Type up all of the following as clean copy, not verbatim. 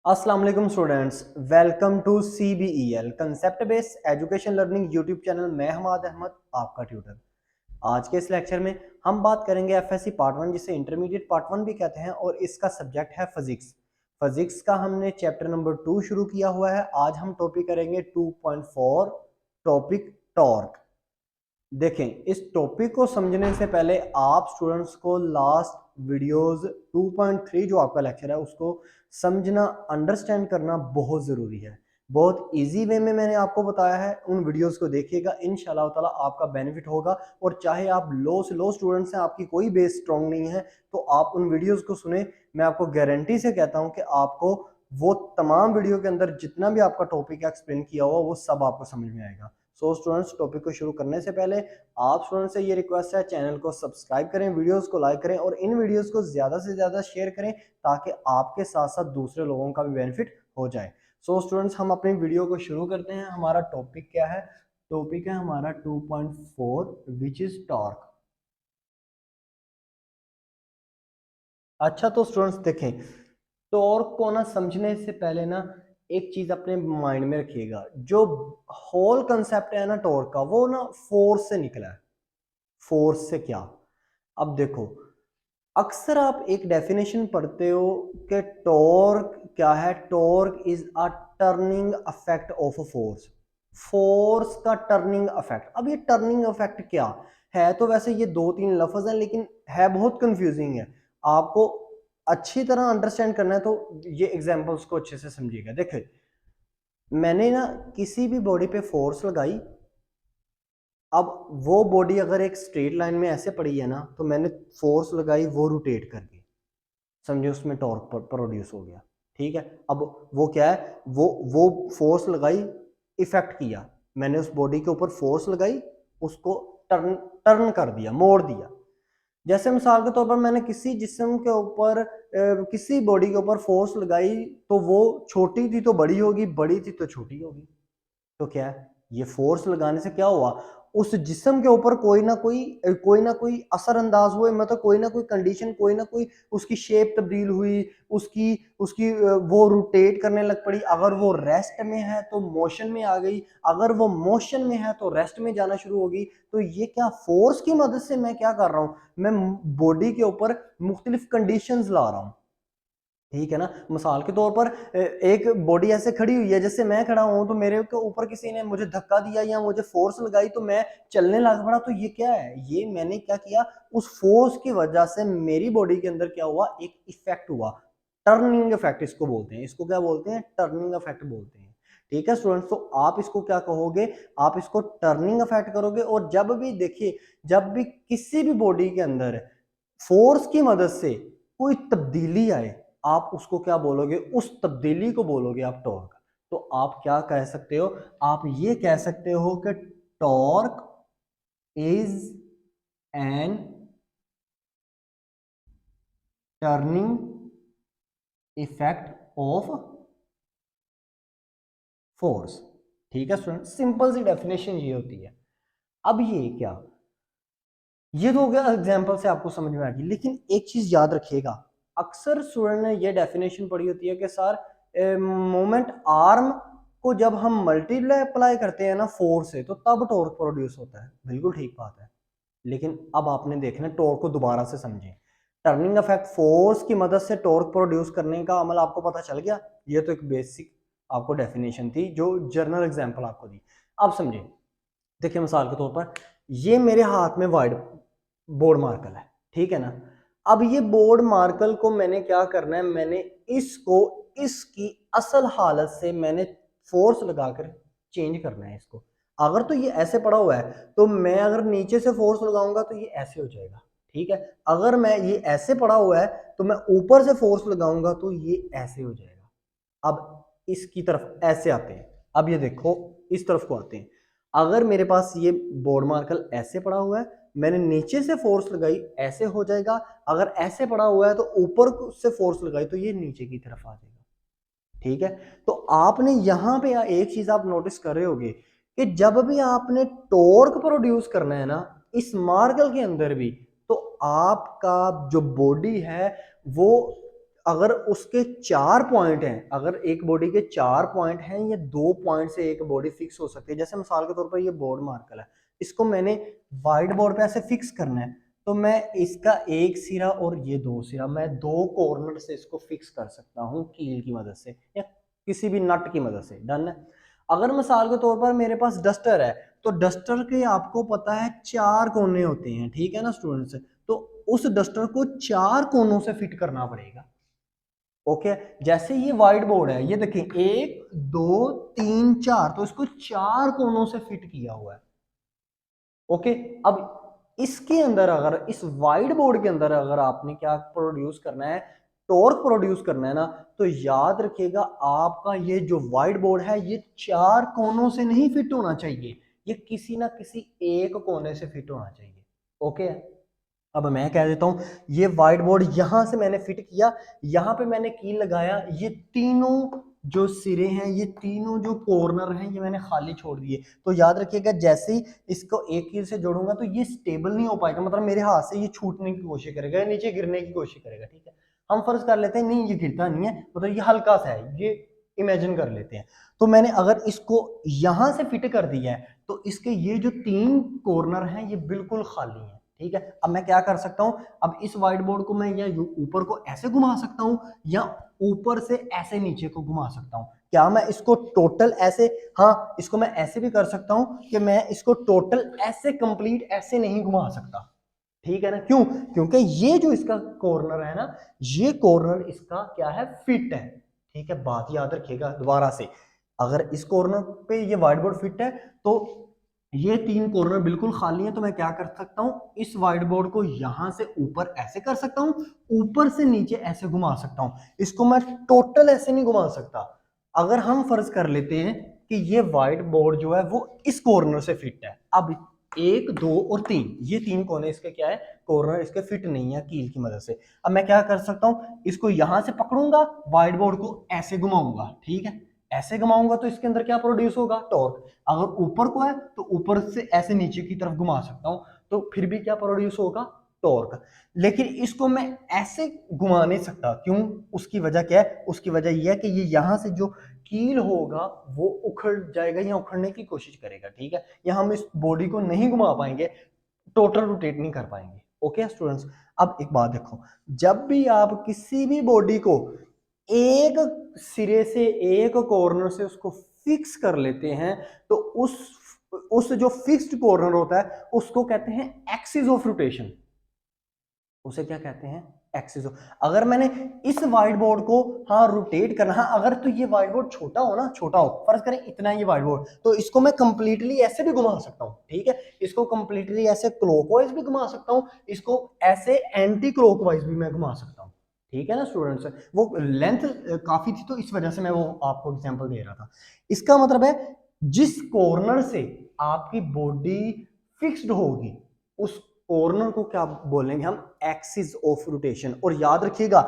अस्सलाम वालेकुम students, welcome to CBEL concept based education learning YouTube channel. मैं हमाद अहमद, आपका ट्यूटर। आज के इस लेक्चर में हम बात करेंगे एफएससी पार्ट 1, जिसे इंटरमीडिएट पार्ट 1 भी कहते हैं, और इसका सब्जेक्ट है फिजिक्स। फिजिक्स का हमने चैप्टर नंबर 2 शुरू किया हुआ है। आज हम टॉपिक करेंगे 2.4, टॉपिक टॉर्क। देखें, इस टॉपिक को समझने से पहले आप स्टूडेंट्स को लास्ट वीडियोस 2.3 जो आपका लेक्चर है उसको समझना, अंडरस्टैंड करना बहुत ज़रूरी है। बहुत इजी वे में मैंने आपको बताया है, उन वीडियोस को देखिएगा, इंशाल्लाह ताला आपका बेनिफिट होगा। और चाहे आप लो से लो स्टूडेंट्स हैं, आपकी कोई बेस स्ट्रॉन्ग नहीं है, तो आप उन वीडियोस को सुने। मैं आपको गारंटी से कहता हूं कि आपको वो तमाम वीडियो के अंदर जितना भी आपका टॉपिक एक्सप्लेन किया हुआ वो सब आपको समझ में आएगा। सो स्टूडेंट्स, टॉपिक को शुरू करने से पहले आप स्टूडेंट से ये रिक्वेस्ट है, चैनल को सब्सक्राइब करें, वीडियोस को लाइक करें और इन वीडियोस को ज़्यादा से ज़्यादा शेयर करें, ताकि आपके साथ साथ दूसरे लोगों का भी बेनिफिट हो जाए। सो स्टूडेंट्स, हम अपनी वीडियो को शुरू करते हैं। हमारा टॉपिक क्या है? टॉपिक है हमारा 2.4, विच इज़ टॉर्क। अच्छा, तो स्टूडेंट्स देखें, टॉर्क को ना समझने से पहले ना एक चीज अपने माइंड में रखिएगा। जो होल कंसेप्ट है ना टॉर्क का, वो ना फोर्स से निकला है। फोर्स से क्या? अब देखो, अक्सर आप एक डेफिनेशन पढ़ते हो कि टॉर्क क्या है। Torque is a turning affect of a force. Force का टर्निंग अफेक्ट। अब ये टर्निंग अफेक्ट क्या है? तो वैसे ये दो तीन लफ्ज हैं, लेकिन है बहुत कंफ्यूजिंग है। आपको अच्छी तरह अंडरस्टैंड करना है तो ये एग्जांपल्स को अच्छे से समझिएगा। देखिए, मैंने ना किसी भी बॉडी पे फोर्स लगाई। अब वो बॉडी अगर एक स्ट्रेट लाइन में ऐसे पड़ी है ना, तो मैंने फोर्स लगाई, वो रोटेट कर गई, समझे, उसमें टॉर्क प्रोड्यूस हो गया। ठीक है। अब वो क्या है? वो फोर्स लगाई, इफेक्ट किया, मैंने उस बॉडी के ऊपर फोर्स लगाई, उसको टर्न टर्न कर दिया, मोड़ दिया। जैसे मिसाल के तौर पर मैंने किसी जिस्म के ऊपर किसी बॉडी के ऊपर फोर्स लगाई, तो वो छोटी थी तो बड़ी होगी, बड़ी थी तो छोटी होगी। तो क्या है? ये फोर्स लगाने से क्या हुआ? उस जिस्म के ऊपर कोई ना कोई असर अंदाज हुए, मतलब कोई ना कोई कंडीशन, कोई ना कोई उसकी शेप तब्दील हुई, उसकी उसकी वो रोटेट करने लग पड़ी। अगर वो रेस्ट में है तो मोशन में आ गई, अगर वो मोशन में है तो रेस्ट में जाना शुरू होगी। तो ये क्या, फोर्स की मदद से मैं क्या कर रहा हूं? मैं बॉडी के ऊपर मुख्तलिफ कंडीशंस ला रहा हूं। ठीक है ना। मिसाल के तौर पर एक बॉडी ऐसे खड़ी हुई है, जैसे मैं खड़ा हूं, तो मेरे के ऊपर किसी ने मुझे धक्का दिया या मुझे फोर्स लगाई, तो मैं चलने लग पड़ा। तो ये क्या है? ये मैंने क्या किया? उस फोर्स की वजह से मेरी बॉडी के अंदर क्या हुआ? एक इफेक्ट हुआ। टर्निंग इफेक्ट इसको बोलते हैं। इसको क्या बोलते हैं? टर्निंग इफेक्ट बोलते हैं। ठीक है स्टूडेंट्स, तो आप इसको क्या कहोगे? आप इसको टर्निंग इफेक्ट करोगे। और जब भी देखिए, जब भी किसी भी बॉडी के अंदर फोर्स की मदद से कोई तब्दीली आए, आप उसको क्या बोलोगे? उस तब्दीली को बोलोगे आप टॉर्क। तो आप क्या कह सकते हो? आप ये कह सकते हो कि torque is an turning effect of force. ठीक है स्टूडेंट, सिंपल सी डेफिनेशन ये होती है। अब ये क्या, ये तो हो गया एग्जाम्पल से आपको समझ में आ गई। लेकिन एक चीज याद रखिएगा, अक्सर स्टूडेंट ने ये डेफिनेशन पढ़ी होती है कि सर मोमेंट आर्म को जब हम मल्टीप्लाई अप्लाई करते हैं ना फोर्स से, तो तब टॉर्क प्रोड्यूस होता है। बिल्कुल ठीक बात है। लेकिन अब आपने देखना, टॉर्क को दोबारा से समझें। टर्निंग इफेक्ट, फोर्स की मदद से टॉर्क प्रोड्यूस करने का अमल आपको पता चल गया। ये तो एक बेसिक आपको डेफिनेशन थी जो जर्नल एग्जाम्पल आपको दी। अब समझे, देखिए मिसाल के तौर पर ये मेरे हाथ में वाइड बोर्ड मार्कर है। ठीक है ना। अब ये बोर्ड मार्कर को मैंने क्या करना है? मैंने इसको इसकी असल हालत से मैंने फोर्स लगाकर चेंज करना है इसको। अगर तो ये ऐसे पड़ा हुआ है, तो मैं अगर नीचे से फोर्स लगाऊंगा तो ये ऐसे हो जाएगा। ठीक है। अगर मैं ये ऐसे पड़ा हुआ है, तो मैं ऊपर से फोर्स लगाऊंगा तो ये ऐसे हो जाएगा। अब इसकी तरफ ऐसे आते हैं। अब ये देखो, इस तरफ को आते हैं। अगर मेरे पास ये बोर्ड मार्कर ऐसे पड़ा हुआ है, मैंने नीचे से फोर्स लगाई, ऐसे हो जाएगा। अगर ऐसे पड़ा हुआ है तो ऊपर से फोर्स लगाई तो ये नीचे की तरफ आ जाएगा। ठीक है। तो आपने यहां पे एक चीज आप नोटिस कर रहे होगे कि जब भी आपने टॉर्क प्रोड्यूस करना है ना इस मार्गल के अंदर भी, तो आपका जो बॉडी है वो अगर उसके 4 पॉइंट हैं, अगर एक बॉडी के 4 पॉइंट हैं, ये 2 पॉइंट से एक बॉडी फिक्स हो सकती है। जैसे मिसाल के तौर पर ये बोर्ड मार्कर है, इसको मैंने व्हाइट बोर्ड पे ऐसे फिक्स करना है, तो मैं इसका एक सिरा और ये 2 सिरा, मैं 2 कॉर्नर से इसको फिक्स कर सकता हूँ कील की मदद से या किसी भी नट की मदद से। डन है। अगर मिसाल के तौर पर मेरे पास डस्टर है, तो डस्टर के आपको पता है 4 कोने होते हैं, ठीक है ना स्टूडेंट्स। तो उस डस्टर को 4 कोनों से फिट करना पड़ेगा। ओके, जैसे ये व्हाइट बोर्ड है, ये देखिए 1 2 3 4, तो इसको 4 कोनों से फिट किया हुआ है। ओके, अब इसके अंदर, अगर इस व्हाइट बोर्ड के अंदर अगर आपने क्या प्रोड्यूस करना है, टॉर्क प्रोड्यूस करना है ना, तो याद रखिएगा आपका ये जो व्हाइट बोर्ड है ये 4 कोनों से नहीं फिट होना चाहिए, ये किसी ना किसी एक कोने से फिट होना चाहिए। ओके, अब मैं कह देता हूं, ये व्हाइट बोर्ड यहां से मैंने फिट किया, यहां पे मैंने कील लगाया, ये तीनों जो सिरे हैं, ये तीनों जो कॉर्नर हैं, ये मैंने खाली छोड़ दिए। तो याद रखिएगा जैसे ही इसको एक कील से जोड़ूंगा तो ये स्टेबल नहीं हो पाएगा, मतलब मेरे हाथ से ये छूटने की कोशिश करेगा, नीचे गिरने की कोशिश करेगा। ठीक है, हम फर्ज कर लेते हैं नहीं ये गिरता नहीं है, मतलब ये हल्का सा है, ये इमेजिन कर लेते हैं। तो मैंने अगर इसको यहां से फिट कर दिया है, तो इसके ये जो 3 कॉर्नर हैं ये बिल्कुल खाली हैं। ठीक है, अब मैं क्या कर सकता हूं, अब इस व्हाइट बोर्ड को मैं या ऊपर को ऐसे घुमा सकता हूं या ऊपर से ऐसे नीचे को घुमा सकता हूं। क्या मैं इसको टोटल ऐसे, हाँ इसको मैं ऐसे भी कर सकता हूं कि मैं इसको टोटल ऐसे कंप्लीट ऐसे नहीं घुमा सकता। ठीक है ना, क्यों? क्योंकि ये जो इसका कॉर्नर है ना, ये कॉर्नर इसका क्या है, फिट है। ठीक है, बात याद रखिएगा दोबारा से, अगर इस कॉर्नर पे ये व्हाइट बोर्ड फिट है तो ये 3 कॉर्नर बिल्कुल खाली है, तो मैं क्या कर सकता हूं, इस व्हाइट बोर्ड को यहां से ऊपर ऐसे कर सकता हूं, ऊपर से नीचे ऐसे घुमा सकता हूं। इसको मैं टोटल ऐसे नहीं घुमा सकता। अगर हम फर्ज कर लेते हैं कि ये व्हाइट बोर्ड जो है वो इस कॉर्नर से फिट है, अब 1 2 और 3, ये 3 कोने इसके क्या है, कॉर्नर इसके फिट नहीं है कील की मदद से। अब मैं क्या कर सकता हूं, इसको यहां से पकड़ूंगा, व्हाइट बोर्ड को ऐसे घुमाऊंगा। ठीक है, ऐसे घुमाऊंगा तो इसके अंदर क्या प्रोड्यूस होगा, टॉर्क। अगर ऊपर को है तो ऊपर से ऐसे नीचे की तरफ घुमा सकता हूं, तो फिर भी क्या प्रोड्यूस होगा, टॉर्क। लेकिन इसको मैं ऐसे घुमा नहीं सकता, क्यों? उसकी वजह क्या है, उसकी वजह यह है कि ये यहां से जो कील होगा वो उखड़ जाएगा या उखड़ने की कोशिश करेगा। ठीक है, या हम इस बॉडी को नहीं घुमा पाएंगे, टोटल रोटेट नहीं कर पाएंगे। ओके स्टूडेंट्स, अब एक बात देखो, जब भी आप किसी भी बॉडी को एक सिरे से, एक कॉर्नर से उसको फिक्स कर लेते हैं, तो उस जो फिक्स्ड कॉर्नर होता है उसको कहते हैं एक्सिस ऑफ रोटेशन। उसे क्या कहते हैं, एक्सिस ऑफ। अगर मैंने इस व्हाइट बोर्ड को, हाँ रोटेट करना, हाँ अगर तो ये व्हाइट बोर्ड छोटा हो ना, छोटा हो, फर्ज करें इतना ये व्हाइट बोर्ड, तो इसको मैं कंप्लीटली ऐसे भी घुमा सकता हूँ। ठीक है, इसको कंप्लीटली ऐसे क्लॉकवाइज भी घुमा सकता हूँ, इसको ऐसे एंटी क्लॉकवाइज भी मैं घुमा सकता हूँ। ठीक है ना स्टूडेंट्स, वो लेंथ काफी थी तो इस वजह से मैं वो आपको एग्जांपल दे रहा था। इसका मतलब है जिस कॉर्नर से आपकी बॉडी फिक्स्ड होगी उस कॉर्नर को क्या बोलेंगे हम, एक्सिस ऑफ रोटेशन। और याद रखिएगा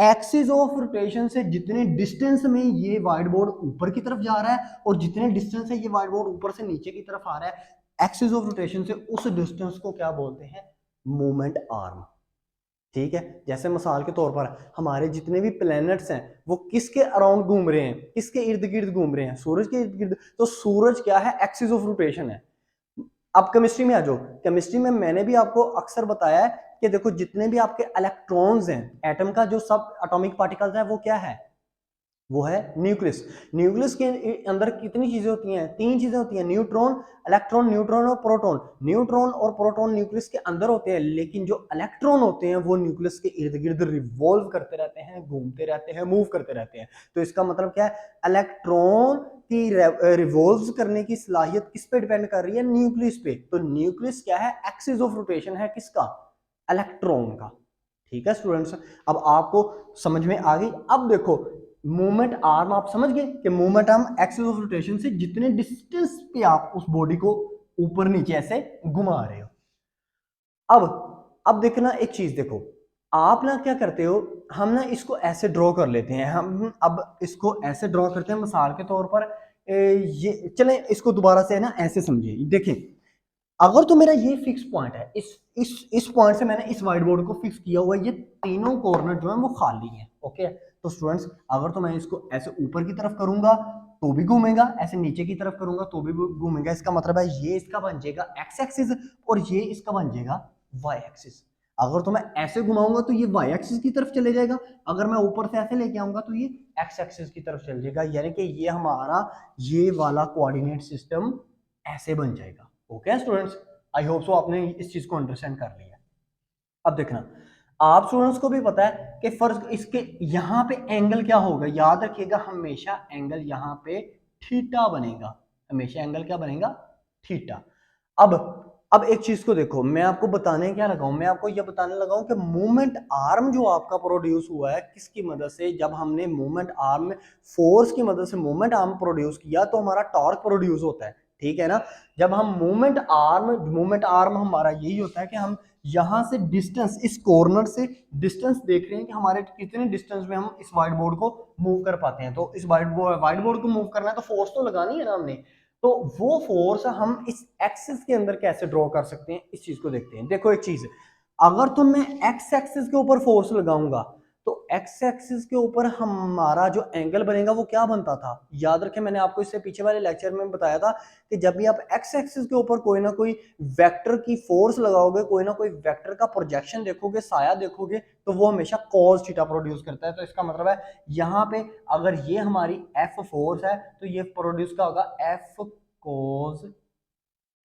एक्सिस ऑफ रोटेशन से जितने डिस्टेंस में ये व्हाइट बोर्ड ऊपर की तरफ जा रहा है और जितने डिस्टेंस से ये व्हाइट बोर्ड ऊपर से नीचे की तरफ आ रहा है, एक्सिस ऑफ रोटेशन से उस डिस्टेंस को क्या बोलते हैं, मूवमेंट आर्म। ठीक है, जैसे मिसाल के तौर पर हमारे जितने भी प्लैनेट्स हैं वो किसके अराउंड घूम रहे हैं, किसके इर्द गिर्द घूम रहे हैं, सूरज के इर्द गिर्द। तो सूरज क्या है, एक्सिस ऑफ रोटेशन है। अब केमिस्ट्री में आ जाओ, केमिस्ट्री में मैंने भी आपको अक्सर बताया है कि देखो जितने भी आपके इलेक्ट्रॉन्स हैं, एटम का जो सब एटॉमिक पार्टिकल्स है वो क्या है, वो है न्यूक्लियस। न्यूक्लियस के अंदर कितनी चीजें होती हैं, 3 चीजें होती हैं, न्यूट्रॉन, इलेक्ट्रॉन, न्यूट्रॉन और प्रोटॉन। न्यूट्रॉन और प्रोटॉन न्यूक्लियस के अंदर होते हैं, लेकिन जो इलेक्ट्रॉन होते हैं वो न्यूक्लियस के इर्द गिर्द रिवॉल्व करते रहते हैं, घूमते रहते हैं, मूव करते रहते हैं। तो इसका मतलब क्या है, इलेक्ट्रॉन की रिवॉल्व करने की सलाहियत किस पे डिपेंड कर रही है, न्यूक्लियस पे। तो न्यूक्लियस क्या है, एक्सिस ऑफ रोटेशन है किसका, इलेक्ट्रॉन का। ठीक है स्टूडेंट्स, अब आपको समझ में आ गई। अब देखो मूवमेंट आर्म आप समझ गए कि movement arm axis of rotation से जितने डिस्टेंस पे आप उस बॉडी को ऊपर नीचे ऐसे घुमा रहे हो। अब देखना एक चीज, देखो आप ना क्या करते हो, हम ना इसको ऐसे ड्रॉ कर लेते हैं, हम अब इसको ऐसे ड्रॉ करते हैं मिसाल के तौर पर ये चलें इसको दोबारा से ना ऐसे समझिए। देखें अगर तो मेरा ये फिक्स पॉइंट है, इस पॉइंट से मैंने इस व्हाइट बोर्ड को फिक्स किया हुआ है, ये तीनों कॉर्नर जो है वो खाली हैं। ओके, तो स्टूडेंट्स अगर तो मैं इसको ऐसे ऊपर की तरफ करूंगा तो भी घूमेगा, ऐसे नीचे की तरफ करूंगा तो भी घूमेगा। इसका मतलब है ये इसका बन जाएगा एक्स एक्सिस और ये इसका बन जाएगा वाई एक्सिस। अगर तो मैं ऐसे घुमाऊंगा तो ये वाई एक्सिस की तरफ चले जाएगा, अगर मैं ऊपर से ऐसे लेके आऊंगा तो ये एक्स एक्सिस की तरफ चल जाएगा, यानी कि ये हमारा ये वाला कोऑर्डिनेट सिस्टम ऐसे बन जाएगा। Okay students, I hope so आपने इस चीज को अंडरस्टैंड कर लिया। अब देखना, आप स्टूडेंट्स को भी पता है कि फर्स्ट इसके यहाँ पे एंगल क्या होगा, याद रखिएगा हमेशा एंगल यहाँ पे थीटा बनेगा, हमेशा एंगल क्या बनेगा, थीटा। अब अब एक चीज को देखो, मैं आपको बताने क्या लगा हूं, मैं आपको यह बताने लगा हूं कि मूवमेंट आर्म जो आपका प्रोड्यूस हुआ है किसकी मदद से, जब हमने मूवमेंट आर्म में फोर्स की मदद से मूवमेंट आर्म प्रोड्यूस किया तो हमारा टॉर्क प्रोड्यूस होता है, ठीक है ना। जब हम मूवमेंट आर्म हमारा यही होता है कि हम यहां से डिस्टेंस, इस कॉर्नर से डिस्टेंस देख रहे हैं कि हमारे कितने डिस्टेंस में हम इस व्हाइट बोर्ड को मूव कर पाते हैं। तो इस व्हाइट बोर्ड को मूव करना है तो फोर्स तो लगानी है ना हमने, तो वो फोर्स हम इस एक्सिस के अंदर कैसे ड्रॉ कर सकते हैं, इस चीज को देखते हैं। देखो एक चीज, अगर तो मैं एक्स एक्सिस के ऊपर फोर्स लगाऊंगा तो एक्स एक्सिस के ऊपर हमारा जो एंगल बनेगा वो क्या बनता था, याद रखें मैंने आपको इससे पीछे वाले लेक्चर में बताया था कि जब भी आप एक्स एक्सिस के ऊपर कोई ना कोई वेक्टर की फोर्स लगाओगे, कोई ना कोई वेक्टर का प्रोजेक्शन देखोगे, साया देखोगे, तो वो हमेशा कॉस थीटा प्रोड्यूस करता है। तो इसका मतलब है यहाँ पे अगर ये हमारी एफ फोर्स है तो ये प्रोड्यूस का होगा एफ कोस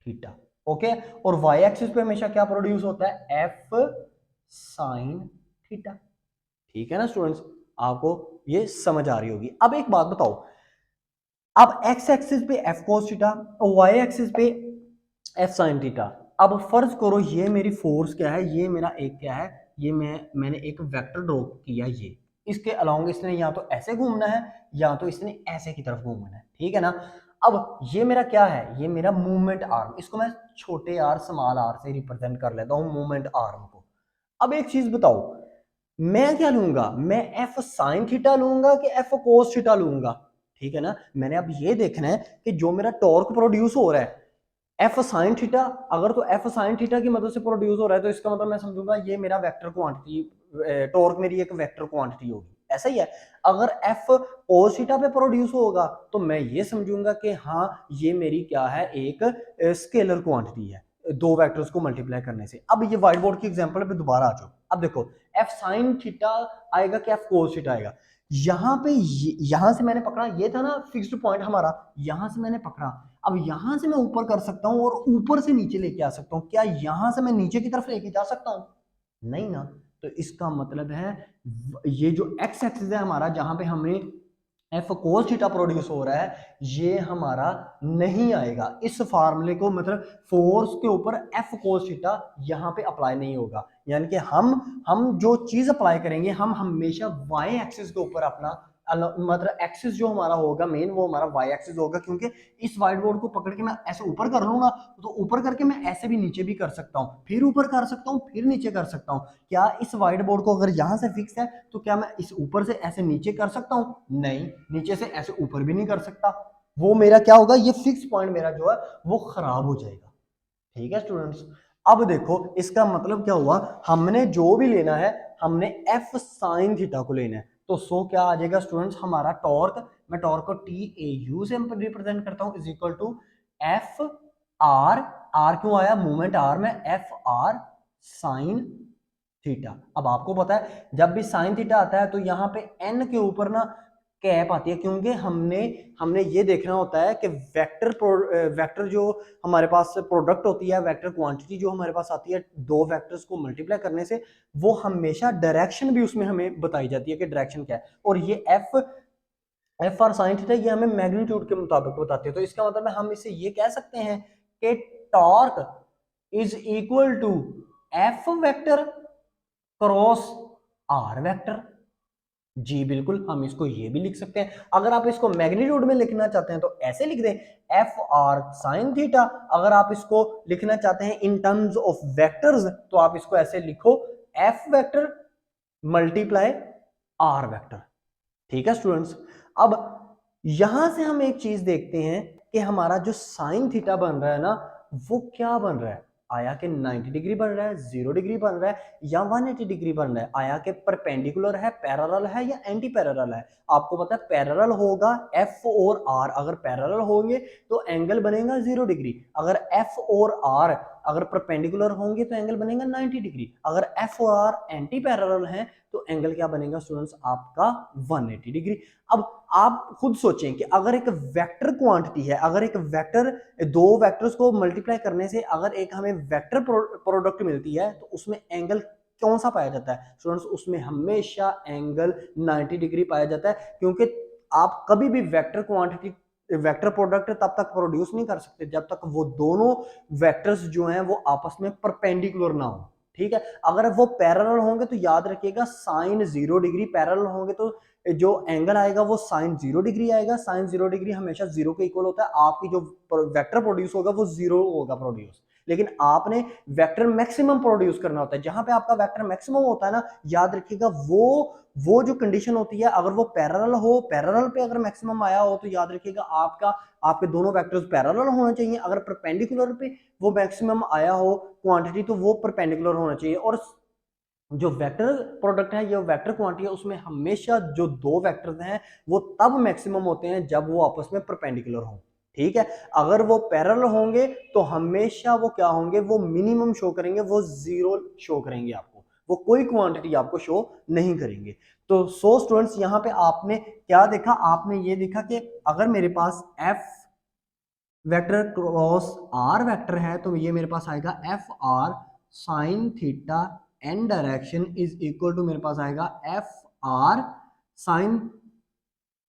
थीटा। ओके, और वाई एक्सिस पे हमेशा क्या प्रोड्यूस होता है, एफ साइन थीटा। ठीक है ना स्टूडेंट्स, आपको ये समझ आ रही होगी। अब एक बात बताओ, अब एक्स एक्सिस पे एफ कोस थीटा और वाई एक्सिस पे एफ साइन थीटा। अब फर्ज करो ये मेरी फोर्स क्या है, ये मेरा एक क्या है, ये मैंने एक वेक्टर ड्रॉ किया, ये इसके अलोंग इसने या तो ऐसे घूमना है या तो इसने ऐसे की तरफ घूमना है, ठीक है ना। अब ये मेरा क्या है, ये मेरा मूवमेंट आर्म, इसको मैं छोटे आर स्मॉल आर से रिप्रेजेंट कर लेता हूँ मूवमेंट आर्म को। अब एक चीज बताओ, मैं क्या लूंगा, मैं एफ साइन थीटा लूंगा कि एफ कोस थीटा लूंगा, ठीक है ना। मैंने अब ये देखना है कि जो मेरा टॉर्क प्रोड्यूस हो रहा है एफ साइन थीटा, अगर तो एफ साइन थीटा की मदद से प्रोड्यूस हो रहा है तो इसका मतलब मैं समझूंगा ये मेरा वेक्टर क्वांटिटी, टॉर्क मेरी एक वेक्टर क्वांटिटी होगी, ऐसा ही है। अगर एफ कोस थीटा पे प्रोड्यूस होगा तो मैं ये समझूंगा कि हाँ ये मेरी क्या है, एक स्केलर क्वांटिटी है, दो वेक्टर्स को मल्टीप्लाई करने से। अब ये व्हाइट बोर्ड की एग्जांपल पे दोबारा आ जाओ। अब देखो एफ साइन थीटा आएगा कि एफ कोस थीटा आएगा, यहाँ पे यहां से मैंने पकड़ा, ये था ना फिक्स्ड पॉइंट हमारा, यहां से मैंने पकड़ा, अब यहां से मैं ऊपर कर सकता हूं और ऊपर से नीचे लेके आ सकता हूं, क्या यहां से मैं नीचे की तरफ लेके जा सकता हूं, नहीं ना। तो इसका मतलब है ये जो एक्स एक्सिस है हमारा, जहां पे हमें एफ कोस थीटा प्रोड्यूस हो रहा है, ये हमारा नहीं आएगा इस फार्मूले को, मतलब फोर्स के ऊपर एफ कोस थीटा यहाँ पे अप्लाई नहीं होगा। यानी कि हम जो चीज अप्लाई करेंगे हम हमेशा वाई एक्सिस के ऊपर अपना मतलब एक्सिस जो हमारा होगा मेन, वो हमारा वाई एक्सिस होगा, क्योंकि इस व्हाइट बोर्ड को पकड़ के मैं ऐसे ऊपर कर लूंगा तो ऊपर करके मैं ऐसे भी नीचे भी कर सकता हूँ, फिर ऊपर कर सकता हूँ, फिर नीचे कर सकता हूँ। क्या इस व्हाइट बोर्ड को अगर यहां से फिक्स है तो क्या मैं इस ऊपर से ऐसे नीचे कर सकता हूँ, नहीं, नीचे से ऐसे ऊपर भी नहीं कर सकता। वो मेरा क्या होगा, ये फिक्स पॉइंट मेरा जो है वो खराब हो जाएगा। ठीक है स्टूडेंट्स, अब देखो इसका मतलब क्या हुआ, हमने जो भी लेना है हमने एफ साइन थीटा को लेना है, तो सो क्या आ जाएगा स्टूडेंट्स, हमारा टॉर्क, मैं टॉर्क को टी ए यू से रिप्रेजेंट करता हूं, is equal to F R, R क्यों आया, मूवमेंट आर में, एफ आर साइन थीटा। अब आपको पता है जब भी साइन थीटा आता है तो यहाँ पे एन के ऊपर ना कैप आती है, क्योंकि हमने हमने ये देखना होता है कि वेक्टर जो हमारे पास प्रोडक्ट होती है, वेक्टर क्वांटिटी जो हमारे पास आती है दो वेक्टर्स को मल्टीप्लाई करने से, वो हमेशा डायरेक्शन भी उसमें हमें बताई जाती है कि डायरेक्शन क्या है। और ये एफ आर साइन थीटा ये हमें मैग्नीट्यूड के मुताबिक बताती है। तो इसका मतलब है हम इसे ये कह सकते हैं कि torque is equal to F vector cross R vector. जी बिल्कुल, हम इसको ये भी लिख सकते हैं। अगर आप इसको मैग्नीट्यूड में लिखना चाहते हैं तो ऐसे लिख दें एफ आर साइन थीटा, अगर आप इसको लिखना चाहते हैं इन टर्म्स ऑफ वेक्टर्स तो आप इसको ऐसे लिखो F vector multiply R vector. ठीक है स्टूडेंट्स, अब यहां से हम एक चीज देखते हैं कि हमारा जो साइन थीटा बन रहा है ना, वो क्या बन रहा है, आया के 90 डिग्री बन रहा है, 0 डिग्री बन रहा है या 180 डिग्री बन रहा है, आया के परपेंडिकुलर है, पैरेलल है या एंटी पैरेलल है। आपको पता है पैरेलल होगा एफ और आर, अगर पैरेलल होंगे तो एंगल बनेगा 0 डिग्री, अगर एफ और आर अगर परपेंडिकुलर होंगे तो एंगल बनेगा 90 डिग्री, अगर एफ और आर एंटी पैरेलल हैं तो एंगल क्या बनेगा स्टूडेंट्स आपका 180 डिग्री। अब आप खुद सोचें कि अगर एक वेक्टर क्वांटिटी है, अगर एक वेक्टर, दो वेक्टर्स को मल्टीप्लाई करने से अगर एक हमें वेक्टर प्रोडक्ट मिलती है तो उसमें एंगल कौन सा पाया जाता है स्टूडेंट्स, उसमें हमेशा एंगल 90 डिग्री पाया जाता है, क्योंकि आप कभी भी वेक्टर क्वांटिटी वेक्टर प्रोडक्ट तब तक प्रोड्यूस नहीं कर सकते जब तक वो दोनों वेक्टर्स जो हैं वो आपस में परपेंडिकुलर ना हो। ठीक है, अगर वो पैरेलल होंगे तो याद रखिएगा साइन 0 डिग्री, पैरेलल होंगे तो जो एंगल आएगा वो साइन 0 डिग्री आएगा, साइन 0 डिग्री हमेशा 0 के इक्वल होता है, आपकी जो वेक्टर प्रोड्यूस होगा वो 0 होगा प्रोड्यूस, लेकिन आपने वेक्टर मैक्सिमम प्रोड्यूस करना होता है, जहां पे आपका वेक्टर मैक्सिमम होता है ना, याद रखिएगा वो जो कंडीशन होती है अगर वो पैरेलल हो, पैरेलल पे अगर मैक्सिमम आया हो तो याद रखिएगा आपके दोनों वेक्टर्स पैरेलल होने चाहिए, अगर परपेंडिकुलर पे वो मैक्सिमम आया हो क्वांटिटी तो वो परपेंडिकुलर होना चाहिए। और जो वेक्टर प्रोडक्ट है, ये वेक्टर क्वांटिटी है, उसमें हमेशा जो दो वेक्टर्स हैं वो तब मैक्सिमम होते हैं जब वो आपस में परपेंडिकुलर हों। ठीक है, अगर वो पैरेलल होंगे तो हमेशा वो क्या होंगे, वो मिनिमम शो करेंगे, वो 0 शो करेंगे आपको, वो कोई क्वांटिटी आपको शो नहीं करेंगे। तो सो स्टूडेंट्स यहाँ पे आपने क्या देखा, आपने ये देखा कि अगर मेरे पास F vector cross R vector है तो ये मेरे पास आएगा F R sine theta N direction is equal to मेरे पास आएगा एफ आर साइन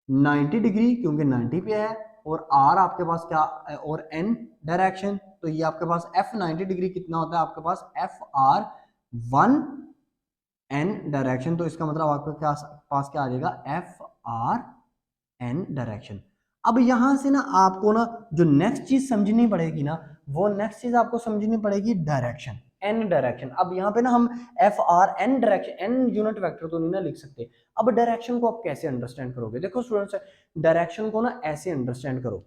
90 डिग्री, क्योंकि 90 पे है, और आर आपके पास क्या, और एन डायरेक्शन, तो ये आपके पास एफ 90 डिग्री कितना होता है आपके पास एफ आर 1 एन डायरेक्शन, तो इसका मतलब आपके पास क्या आ जाएगा एफ आर एन डायरेक्शन। अब यहां से ना आपको ना जो नेक्स्ट चीज समझनी पड़ेगी ना, वो नेक्स्ट चीज आपको समझनी पड़ेगी डायरेक्शन, एन डायरेक्शन। अब यहाँ पे ना हम F R N direction, N unit vector तो नहीं ना लिख सकते। अब डायरेक्शन को आप कैसे अंडरस्टैंड करोगे, देखो स्टूडेंट्स डायरेक्शन को ना ऐसे अंडरस्टैंड करो,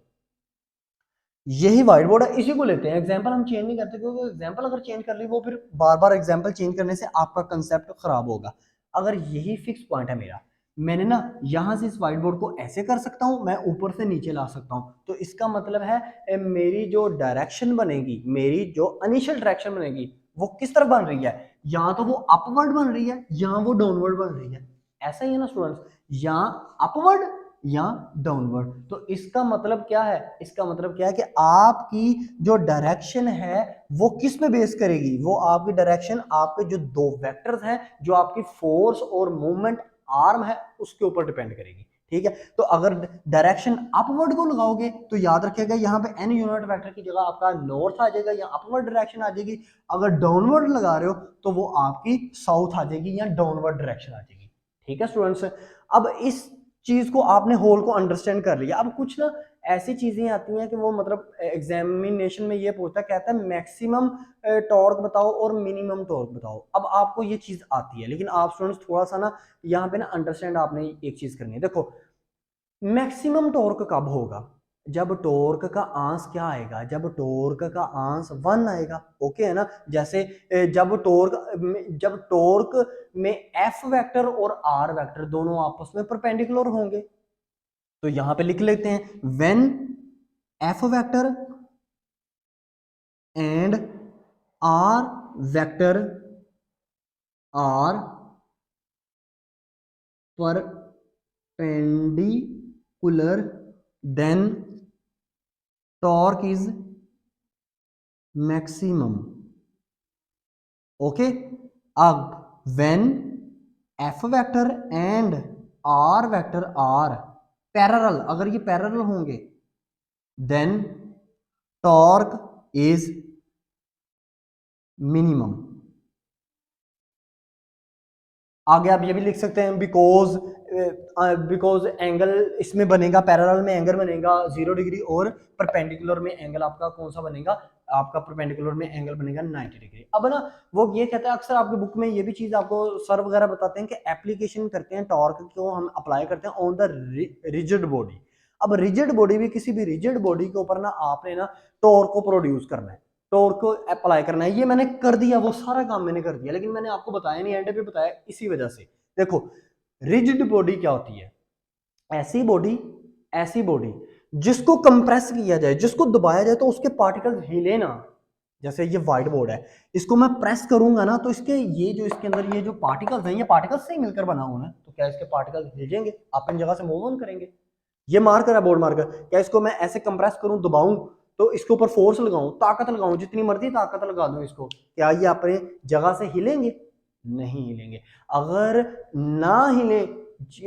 यही व्हाइट बोर्ड है, इसी को लेते हैं, एग्जांपल हम चेंज नहीं करते, क्योंकि एग्जांपल अगर चेंज कर ली वो फिर बार बार एग्जांपल चेंज करने से आपका कंसेप्ट खराब होगा। अगर यही फिक्स पॉइंट है मेरा, मैंने ना यहां से इस व्हाइट बोर्ड को ऐसे कर सकता हूं, मैं ऊपर से नीचे ला सकता हूं, तो इसका मतलब है मेरी जो डायरेक्शन बनेगी, मेरी जो इनिशियल डायरेक्शन बनेगी वो किस तरफ बन रही है, या तो वो अपवर्ड बन रही है या वो डाउनवर्ड बन रही है। ऐसा ही है ना स्टूडेंट्स, या अपवर्ड या डाउनवर्ड। तो इसका मतलब क्या है, इसका मतलब क्या है कि आपकी जो डायरेक्शन है वो किस पे बेस करेगी, वो आपकी डायरेक्शन आपके जो दो वेक्टर्स हैं, जो आपकी फोर्स और मूवमेंट आर्म है उसके ऊपर डिपेंड करेगी। ठीक है, तो अगर डायरेक्शन अपवर्ड को लगाओगे तो याद रखिएगा यहाँ पे एन यूनिट वेक्टर की जगह आपका नॉर्थ आ जाएगा या अपवर्ड डायरेक्शन आ जाएगी। अगर डाउनवर्ड लगा रहे हो तो वो आपकी साउथ आ जाएगी या डाउनवर्ड डायरेक्शन आ जाएगी। ठीक है स्टूडेंट्स, अब इस चीज को आपने होल को अंडरस्टैंड कर लिया। अब कुछ ना ऐसी चीजें आती हैं कि वो मतलब एग्जामिनेशन में ये पूछता कहता है मैक्सिमम टॉर्क बताओ और मिनिमम टॉर्क बताओ। अब आपको ये चीज आती है, लेकिन आप स्टूडेंट्स थोड़ा सा ना यहाँ पे ना अंडरस्टैंड आपने एक चीज करनी है। देखो मैक्सिमम टॉर्क कब होगा, जब टॉर्क का आंस क्या आएगा, जब टॉर्क का आंस 1 आएगा। ओके है ना, जैसे जब टॉर्क में एफ वेक्टर और आर वेक्टर दोनों आपस में परपेंडिकुलर होंगे, तो यहां पे लिख लेते हैं when F vector and R vector are perpendicular then torque is maximum. Okay, अब when F vector and R vector are parallel, अगर ये पैरेलल होंगे देन टॉर्क इज मिनिमम। आगे आप ये भी लिख सकते हैं बिकॉज एंगल इसमें बनेगा, पैरेलल में एंगल बनेगा 0 डिग्री और परपेंडिकुलर में एंगल आपका कौन सा बनेगा, आपका परपेंडिकुलर में एंगल बनेगा 90 डिग्री। अब ना वो ये कहता है, अक्सर आपकी बुक में ये भी चीज आपको सर वगैरह बताते हैं कि एप्लीकेशन करते हैं टॉर्क को हम अप्लाई करते हैं ऑन द रिजिड बॉडी। अब रिजिड बॉडी भी, किसी भी रिजिड बॉडी के ऊपर ना आपने ना टॉर्क को प्रोड्यूस करना है, टॉर्क को अप्लाई करना है। ये मैंने कर दिया, वो सारा काम मैंने कर दिया, लेकिन मैंने आपको बताया नहीं, एंड पे बताया इसी वजह से। देखो रिजिड बॉडी क्या होती है, ऐसी बॉडी जिसको कंप्रेस किया जाए, जिसको दबाया जाए तो उसके पार्टिकल्स हिले ना। जैसे ये व्हाइट बोर्ड है, इसको मैं प्रेस करूंगा ना तो इसके ये जो इसके अंदर ये जो पार्टिकल्स हैं, ये पार्टिकल्स से ही मिलकर बना हुआ है, तो क्या इसके पार्टिकल्स हिल जाएंगे, अपनी जगह से मूव ऑन करेंगे। ये मार्कर है, बोर्ड मार्कर, क्या इसको मैं ऐसे कंप्रेस करूं, दबाऊं, तो इसके ऊपर फोर्स लगाऊं, ताकत लगाऊं, जितनी मर्जी ताकत लगा दूं इसको, क्या ये अपने जगह से हिलेंगे? नहीं हिलेंगे। अगर ना हिले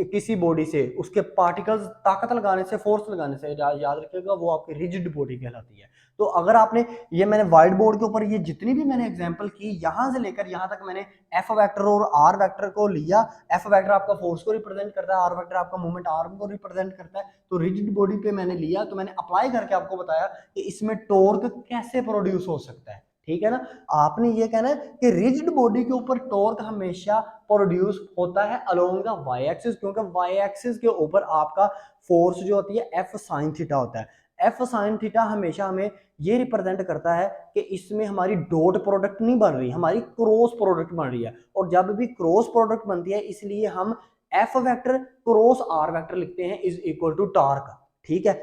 किसी बॉडी से, उसके पार्टिकल्स ताकत लगाने से, फोर्स लगाने से, याद रखिएगा वो आपकी रिजिड बॉडी कहलाती है। तो अगर आपने ये, मैंने व्हाइट बोर्ड के ऊपर ये जितनी भी मैंने एग्जांपल की, यहां से लेकर यहां तक मैंने एफ वेक्टर और आर वेक्टर को लिया। एफ वेक्टर आपका फोर्स को रिप्रेजेंट करता है, आर वेक्टर आपका मूवमेंट आर्म को रिप्रेजेंट करता है। तो रिजिड बॉडी पे मैंने लिया, तो मैंने अप्लाई करके आपको बताया कि इसमें टॉर्क कैसे प्रोड्यूस हो सकता है। ठीक है ना। आपने ये कहना है कि रिजिड बॉडी के ऊपर टॉर्क हमेशा प्रोड्यूस होता है अलोंग द वाई एक्सिस, क्योंकि वाई एक्सिस के ऊपर आपका फोर्स जो होती है एफ साइन थीटा होता है। एफ साइन थीटा हमेशा हमें ये रिप्रेजेंट करता है कि इसमें हमारी डॉट प्रोडक्ट नहीं बन रही, हमारी क्रॉस प्रोडक्ट बन रही है। और जब भी क्रॉस प्रोडक्ट बनती है, इसलिए हम F vector cross R vector लिखते हैं इज इक्वल टू टॉर्क। ठीक है।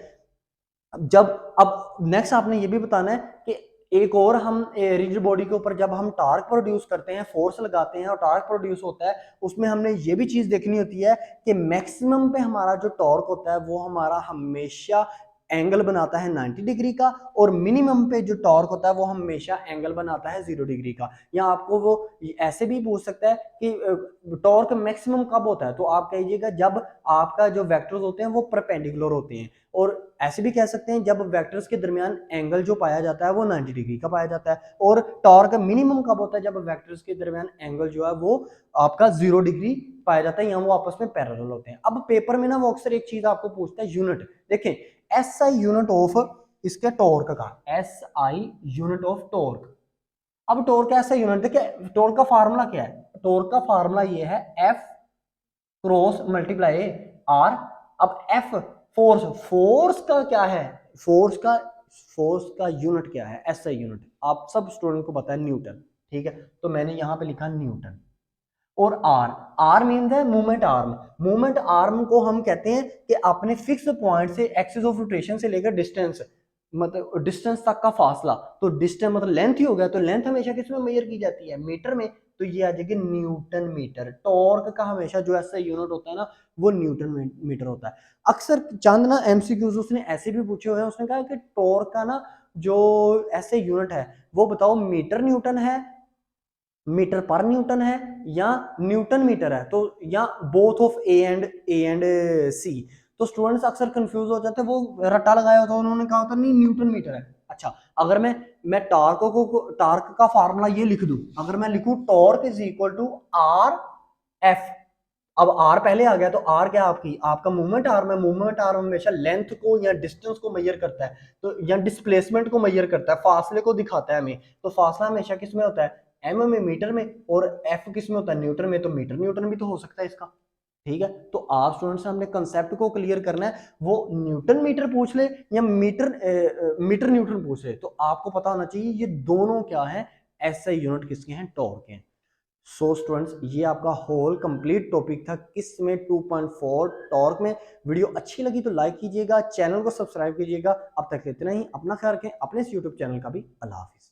अब नेक्स्ट आपने ये भी बताना है कि एक और हम रिजिड बॉडी के ऊपर जब हम टॉर्क प्रोड्यूस करते हैं, फोर्स लगाते हैं और टॉर्क प्रोड्यूस होता है, उसमें हमने ये भी चीज देखनी होती है कि मैक्सिमम पे हमारा जो टॉर्क होता है वो हमारा हमेशा एंगल बनाता है 90 डिग्री का, और मिनिमम पे जो टॉर्क होता है वो हमेशा एंगल बनाता है 0 डिग्री का। या आपको वो ऐसे भी पूछ सकता है कि टॉर्क मैक्सिमम कब होता है, तो आप कहिएगा जब आपका जो वेक्टर्स होते हैं वो परपेंडिकुलर होते हैं। और ऐसे भी कह सकते हैं जब वेक्टर्स के दरमियान एंगल जो पाया जाता है वो 90 डिग्री का पाया जाता है। और टॉर्क मिनिमम कब होता है, जब वेक्टर्स के दरमियान एंगल जो है वो आपका 0 डिग्री पाया जाता है, या वो आपस में पैरेलल होते हैं। अब पेपर में ना वो अक्सर एक चीज आपको पूछता है, यूनिट। देखें एसआई यूनिट ऑफ इसके टॉर्क का, एसआई यूनिट ऑफ टॉर्क। अब टॉर्क का एसआई यूनिट, देखिए टॉर्क का फार्मूला क्या है, टॉर्क का फार्मूला ये है एफ क्रॉस मल्टीप्लाई आर। अब एफ फोर्स, फोर्स का क्या है, फोर्स का यूनिट क्या है, एसआई यूनिट आप सब स्टूडेंट को पता है न्यूटन। ठीक है, तो मैंने यहां पे लिखा न्यूटन। और आर, आर मीन्स है मूवमेंट आर्म। मूवमेंट आर्म को हम कहते हैं कि अपने फिक्स पॉइंट से एक्सिस ऑफ रोटेशन से लेकर डिस्टेंस, मतलब डिस्टेंस तक का फासला, तो डिस्टेंस मतलब लेंथ ही हो गया, तो लेंथ हमेशा किस में मेजर की जाती है, मीटर में। तो ये आ जाएगी न्यूटन मीटर। टॉर्क का हमेशा जो ऐसा यूनिट होता है ना वो न्यूटन मीटर होता है। अक्सर चंद ना एमसीक्यूज उसने ऐसे भी पूछे हुए हैं, उसने कहा कि टॉर्क का ना जो ऐसे यूनिट है वो बताओ मीटर न्यूटन है, मीटर पर न्यूटन है, या न्यूटन मीटर है, तो या बोथ ऑफ ए एंड सी। तो स्टूडेंट्स अक्सर कंफ्यूज हो जाते हैं, वो रट्टा लगाया होता है, उन्होंने कहा होता नहीं न्यूटन मीटर है। अच्छा, अगर मैं टार्क का फार्मूला ये लिख दूं, अगर मैं लिखूं torque is equal to R F. अब आर पहले आ गया, तो आर क्या आपका मूवमेंट आर्म है। मूवमेंट आर्म हमेशा लेंथ को या डिस्टेंस को मेजर करता है, तो या डिस्प्लेसमेंट को मेजर करता है, फासले को दिखाता है हमें। तो फासला हमेशा किस में होता है, एम में, मीटर में, और एफ किस में होता है, न्यूटन में। तो मीटर न्यूटन भी तो हो सकता है इसका। ठीक है, तो आप स्टूडेंट्स हमने कंसेप्ट को क्लियर करना है, वो न्यूटन मीटर पूछ ले या मीटर न्यूटन पूछ ले, तो आपको पता होना चाहिए ये दोनों क्या है, एसआई यूनिट किसके हैं, टॉर्क के। सो स्टूडेंट्स ये आपका होल कंप्लीट टॉपिक था किस में, 2.4 टॉर्क में। वीडियो अच्छी लगी तो लाइक कीजिएगा, चैनल को सब्सक्राइब कीजिएगा। अब तक इतना ही, अपना ख्याल रखें, अपने इस यूट्यूब चैनल का भी। अल्लाह हाफिज।